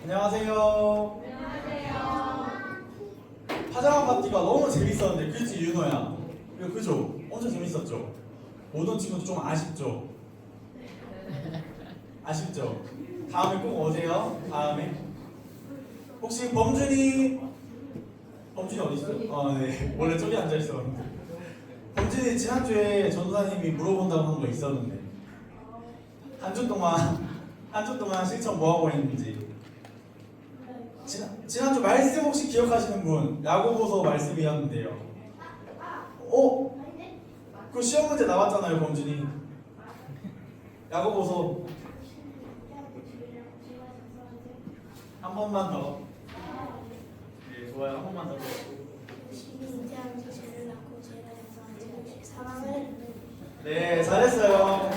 안녕하세요. 파자마 파티가 너무 재밌었는데, 그치 윤호야? 그죠? 엄청 재밌었죠? 오던 친구도 좀 아쉽죠? 아쉽죠? 다음에 꼭 오세요. 다음에 혹시 범준이 어디 있어요? 네. 원래 저기 앉아 있었는데. 범준이 지난주에 전도사님이 물어본다고 한 거 있었는데 한 주 동안 실천 뭐 하고 있는지. 지난주 말씀 혹시 기억하시는 분? 야고보서 말씀이었는데요. 그 시험 문제 나왔잖아요, 범준이. 야고보서 한 번만 더. 네, 좋아요. 한 번만 더. 네, 잘했어요.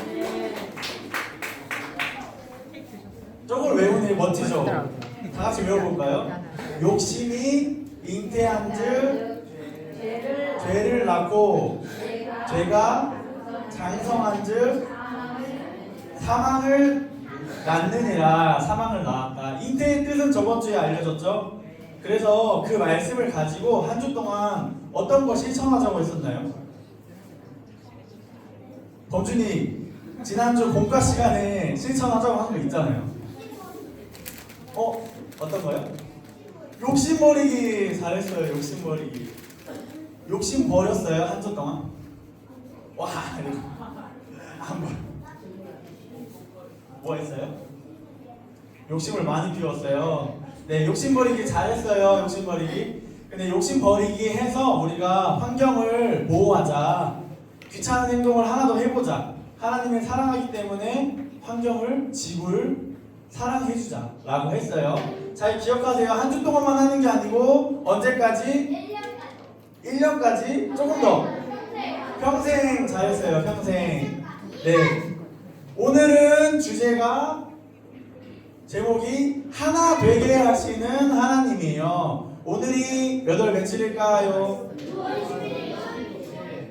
저걸 외우니 멋지죠? 다 같이 외워볼까요? 욕심이 잉태한즉 죄를 낳고 죄가 장성한즉 사망을 낳느니라. 사망을 낳았다. 잉태의 뜻은 저번 주에 알려줬죠? 그래서 그 말씀을 가지고 한 주 동안 어떤 거 실천하자고 했었나요? 범준이 지난주 공과 시간에 실천하자고 한 거 있잖아요. 어떤 거요? 욕심 버리기. 잘했어요. 욕심 버리기. 욕심 버렸어요? 한 주 동안? 와, 한번 뭐 했어요? 욕심을 많이 피웠어요. 네, 욕심 버리기 잘했어요. 욕심 버리기. 근데 욕심 버리기 해서 우리가 환경을 보호하자. 귀찮은 행동을 하나도 해보자. 하나님을 사랑하기 때문에 환경을, 지구를 사랑해주자 라고 했어요. 잘 기억하세요. 한 주 동안만 하는 게 아니고 언제까지? 1년까지? 조금 더. 평생. 잘했어요. 평생. 네. 오늘은 주제가 제목이 하나 되게 하시는 하나님이에요. 오늘이 몇 월 며칠일까요?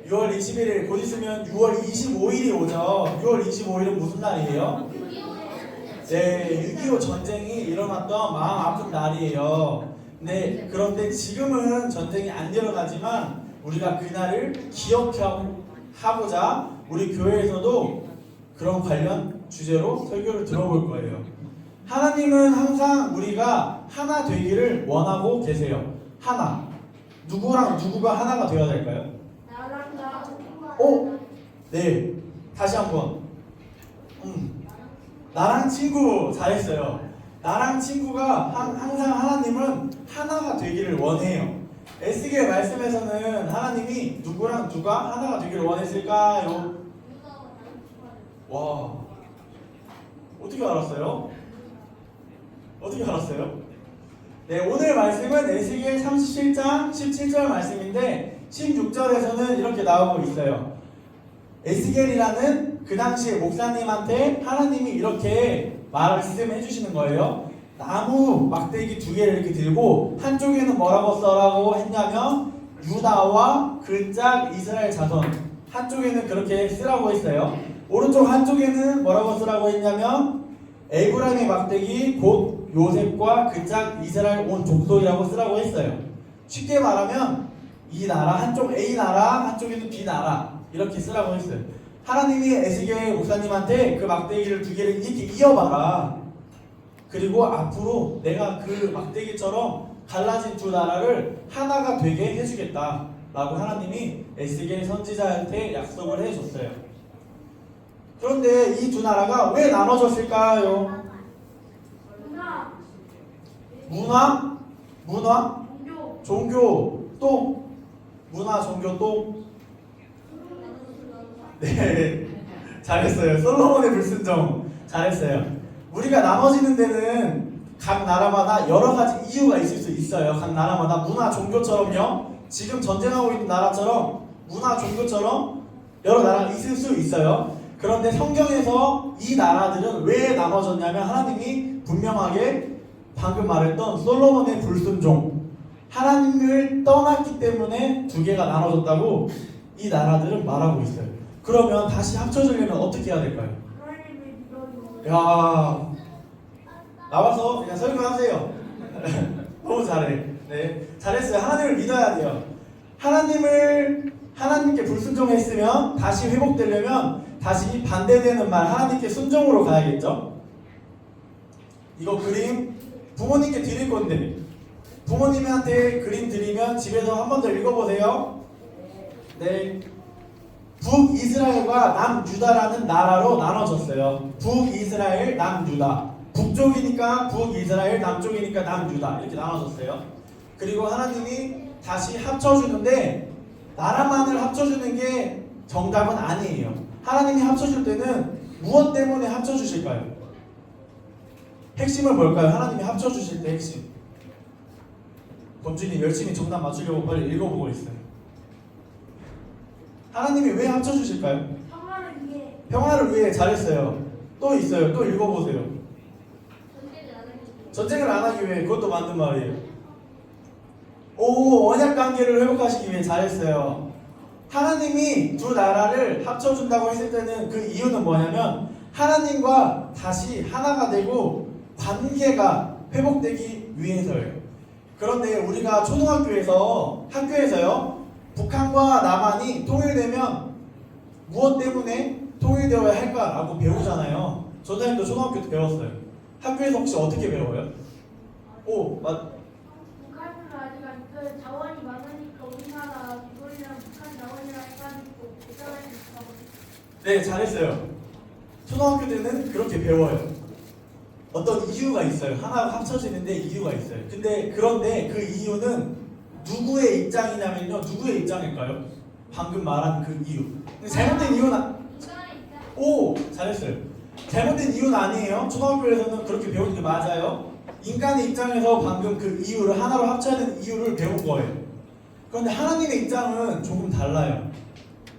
6월 21일. 곧 있으면 6월 25일이 오죠. 6월 25일은 무슨 날이에요? 네, 6.25 전쟁이 일어났던 마음 아픈 날이에요. 네, 그런데 지금은 전쟁이 안 일어나지만 우리가 그날을 기억하고자 우리 교회에서도 그런 관련 주제로 설교를 들어볼 거예요. 하나님은 항상 우리가 하나 되기를 원하고 계세요. 하나. 누구랑 누구가 하나가 되어야 될까요? 네. 다시 한번. 나랑 친구. 잘했어요. 나랑 친구가 항상 하나님은 하나가 되기를 원해요. 에스겔 말씀에서는 하나님이 누구랑 누가 하나가 되기를 원했을까요? 와, 어떻게 알았어요? 어떻게 알았어요? 네, 오늘 말씀은 에스겔 37장 17절 말씀인데 16절에서는 이렇게 나오고 있어요. 에스겔이라는 그 당시에 목사님한테 하나님이 이렇게 말씀해 주시는 거예요. 나무 막대기 2개를 이렇게 들고 한쪽에는 뭐라고 써라고 했냐면 유다와 그 짝 이스라엘 자손, 한쪽에는 그렇게 쓰라고 했어요. 오른쪽 한쪽에는 뭐라고 쓰라고 했냐면 에브라임의 막대기 곧 요셉과 그 짝 이스라엘 온 족속이라고 쓰라고 했어요. 쉽게 말하면 이 나라, 한쪽 A 나라, 한쪽에는 B 나라 이렇게 쓰라고 했어요. 하나님이 에스겔 목사님한테 그 막대기를 2개를 이렇게 이어봐라. 그리고 앞으로 내가 그 막대기처럼 갈라진 두 나라를 하나가 되게 해주겠다 라고 하나님이 에스겔 선지자한테 약속을 해줬어요. 그런데 이 두 나라가 왜 나눠졌을까요? 문화? 종교. 또? 문화, 종교, 또? 네, 잘했어요. 솔로몬의 불순종. 잘했어요. 우리가 나눠지는 데는 각 나라마다 여러 가지 이유가 있을 수 있어요. 각 나라마다 문화, 종교처럼요. 지금 전쟁하고 있는 나라처럼 문화, 종교처럼 여러 나라가 있을 수 있어요. 그런데 성경에서 이 나라들은 왜 나눠졌냐면 하나님이 분명하게 방금 말했던 솔로몬의 불순종, 하나님을 떠났기 때문에 2개가 나눠졌다고 이 나라들은 말하고 있어요. 그러면 다시 합쳐지려면 어떻게 해야 될까요? 야, 나와서 그냥 설교하세요. 너무 잘해. 네, 잘했어요. 하나님을 믿어야 돼요. 하나님께 불순종했으면 다시 회복되려면 다시 반대되는 말 하나님께 순종으로 가야겠죠. 이거 그림 부모님께 드릴 건데 부모님한테 그림 드리면 집에서 한 번 더 읽어보세요. 네, 북이스라엘과 남유다라는 나라로 나눠졌어요. 북이스라엘, 남유다. 북쪽이니까 북이스라엘, 남쪽이니까 남유다 이렇게 나눠졌어요. 그리고 하나님이 다시 합쳐주는데 나라만을 합쳐주는 게 정답은 아니에요. 하나님이 합쳐줄 때는 무엇 때문에 합쳐주실까요? 핵심은 뭘까요? 하나님이 합쳐주실 때 핵심. 범준이 열심히 정답 맞추려고 빨리 읽어보고 있어요. 하나님이 왜 합쳐주실까요? 평화를 위해. 평화를 위해. 잘했어요. 또 있어요. 또 읽어보세요. 전쟁을 안 하기 위해. 그것도 맞는 말이에요. 오, 언약 관계를 회복하시기 위해. 잘했어요. 하나님이 두 나라를 합쳐준다고 했을 때는 그 이유는 뭐냐면 하나님과 다시 하나가 되고 관계가 회복되기 위해서예요. 그런데 우리가 학교에서요 북한과 남한이 통일되면 무엇 때문에 통일되어야 할까라고 배우잖아요. 전자님도 초등학교 때 배웠어요. 학교에서 혹시 어떻게 배워요? 북한은 아직 그 자원이 많으니까 우리나라 이거랑 북한 자원이랑 해가지고 대단할 수 있다고. 네, 잘했어요. 초등학교 때는 그렇게 배워요. 어떤 이유가 있어요. 하나가 합쳐지는데 이유가 있어요. 그런데 그 이유는 누구의 입장이냐면요. 누구의 입장일까요? 방금 말한 그 이유. 근데 잘못된 이유는 잘했어요. 잘못된 이유는 아니에요. 초등학교에서는 그렇게 배우는 게 맞아요. 인간의 입장에서 방금 그 이유를 하나로 합쳐야 되는 이유를 배운 거예요. 그런데 하나님의 입장은 조금 달라요.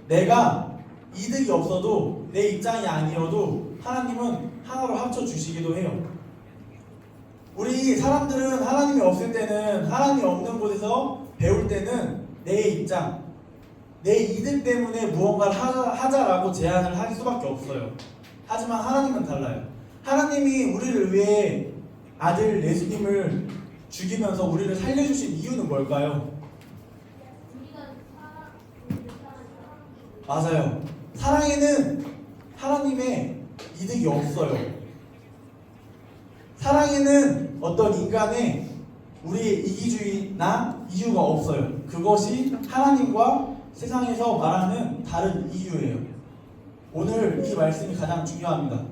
내가 이득이 없어도 내 입장이 아니어도 하나님은 하나로 합쳐주시기도 해요. 우리 사람들은 하나님이 없을 때는 하나님이 없는 곳에서 배울 때는 내 입장, 내 이득 때문에 무언가를 하자라고 제안을 할 수밖에 없어요. 하지만 하나님은 달라요. 하나님이 우리를 위해 아들 예수님을 죽이면서 우리를 살려주신 이유는 뭘까요? 맞아요. 사랑에는 하나님의 이득이 없어요. 사랑에는 어떤 인간의 우리의 이기주의나 이유가 없어요. 그것이 하나님과 세상에서 말하는 다른 이유예요. 오늘 이 말씀이 가장 중요합니다.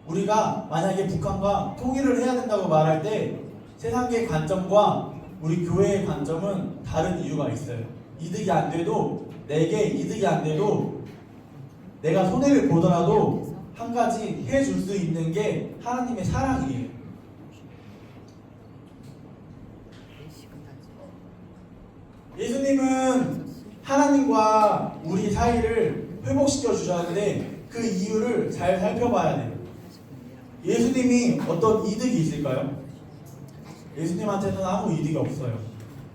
우리가 만약에 북한과 통일을 해야 된다고 말할 때 세상의 관점과 우리 교회의 관점은 다른 이유가 있어요. 이득이 안 돼도 내게 이득이 안 돼도 내가 손해를 보더라도 한 가지 해줄 수 있는 게 하나님의 사랑이에요. 예수님은 하나님과 우리 사이를 회복시켜 주셨는데 그 이유를 잘 살펴봐야 돼요. 예수님이 어떤 이득이 있을까요? 예수님한테는 아무 이득이 없어요.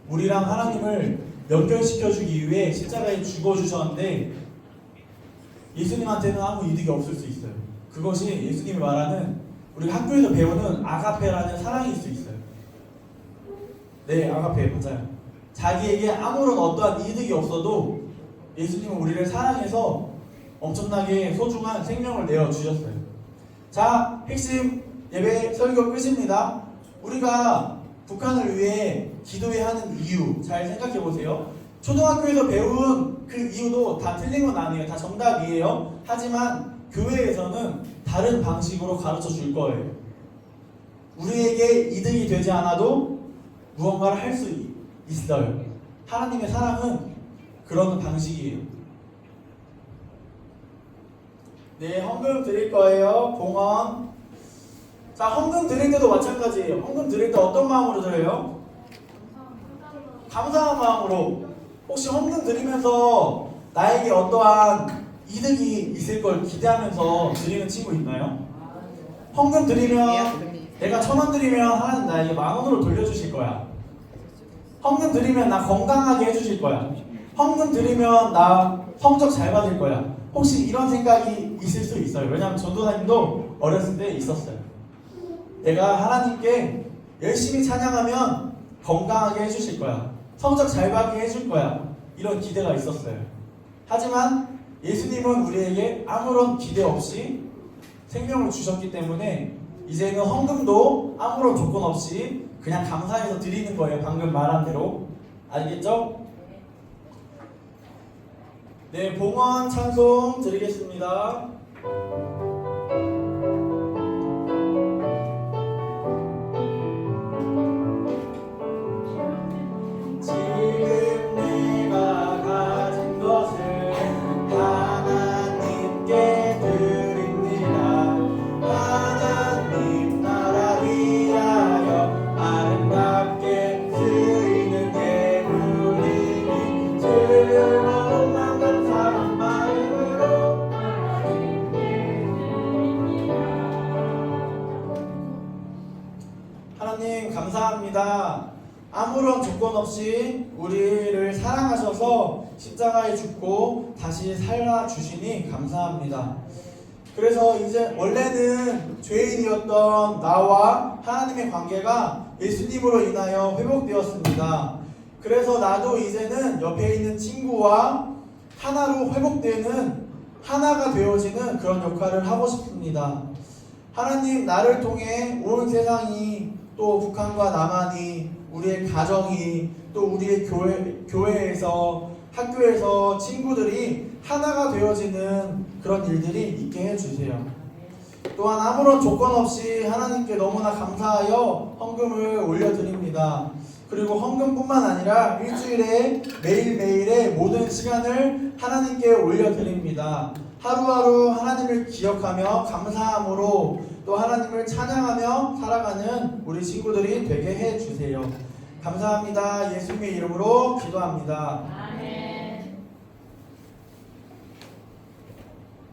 우리랑 하나님을 연결시켜 주기 위해 십자가에 죽어 주셨는데 예수님한테는 아무 이득이 없을 수 있어요. 그것이 예수님이 말하는 우리 학교에서 배우는 아가페라는 사랑일 수 있어요. 네, 아가페 맞아요. 자기에게 아무런 어떠한 이득이 없어도 예수님은 우리를 사랑해서 엄청나게 소중한 생명을 내어 주셨어요. 자, 핵심 예배 설교 끝입니다. 우리가 북한을 위해 기도해야 하는 이유 잘 생각해 보세요. 초등학교에서 배운 그 이유도 다 틀린 건 아니에요. 다 정답이에요. 하지만 교회에서는 다른 방식으로 가르쳐 줄 거예요. 우리에게 이득이 되지 않아도 무언가를 할 수 있어요. 하나님의 사랑은 그런 방식이에요. 네, 헌금 드릴 거예요. 공원. 자, 헌금 드릴 때도 마찬가지예요. 헌금 드릴 때 어떤 마음으로 드려요? 감사한 마음으로. 혹시 헌금 드리면서 나에게 어떠한 이득이 있을 걸 기대하면서 드리는 친구 있나요? 헌금 드리면 내가 1,000원 드리면 하나님 나에게 10,000원으로 돌려주실 거야. 헌금 드리면 나 건강하게 해주실 거야. 헌금 드리면 나 성적 잘 받을 거야. 혹시 이런 생각이 있을 수 있어요. 왜냐하면 전도사님도 어렸을 때 있었어요. 내가 하나님께 열심히 찬양하면 건강하게 해주실 거야. 성적 잘 받게 해줄 거야. 이런 기대가 있었어요. 하지만 예수님은 우리에게 아무런 기대 없이 생명을 주셨기 때문에 이제는 헌금도 아무런 조건 없이 그냥 감사해서 드리는 거예요. 방금 말한 대로. 알겠죠? 네, 봉헌 찬송 드리겠습니다. 지금 내가 가진 것을 하나님께 드립니다. 하나님 나라 위하여 아름답게 쓰이는 예물이니 즐거운 마음 감사한 마음으로 하나님 감사합니다. 아무런 조건 없이 우리를 사랑하셔서 십자가에 죽고 다시 살아주시니 감사합니다. 그래서 이제 원래는 죄인이었던 나와 하나님의 관계가 예수님으로 인하여 회복되었습니다. 그래서 나도 이제는 옆에 있는 친구와 하나로 회복되는 하나가 되어지는 그런 역할을 하고 싶습니다. 하나님, 나를 통해 온 세상이 또 북한과 남한이 우리의 가정이 또 우리의 교회에서 학교에서 친구들이 하나가 되어지는 그런 일들이 있게 해주세요. 또한 아무런 조건 없이 하나님께 너무나 감사하여 헌금을 올려드립니다. 그리고 헌금뿐만 아니라 일주일에 매일매일의 모든 시간을 하나님께 올려드립니다. 하루하루 하나님을 기억하며 감사함으로 또 하나님을 찬양하며 살아가는 우리 친구들이 되게 해주세요. 감사합니다. 예수님의 이름으로 기도합니다.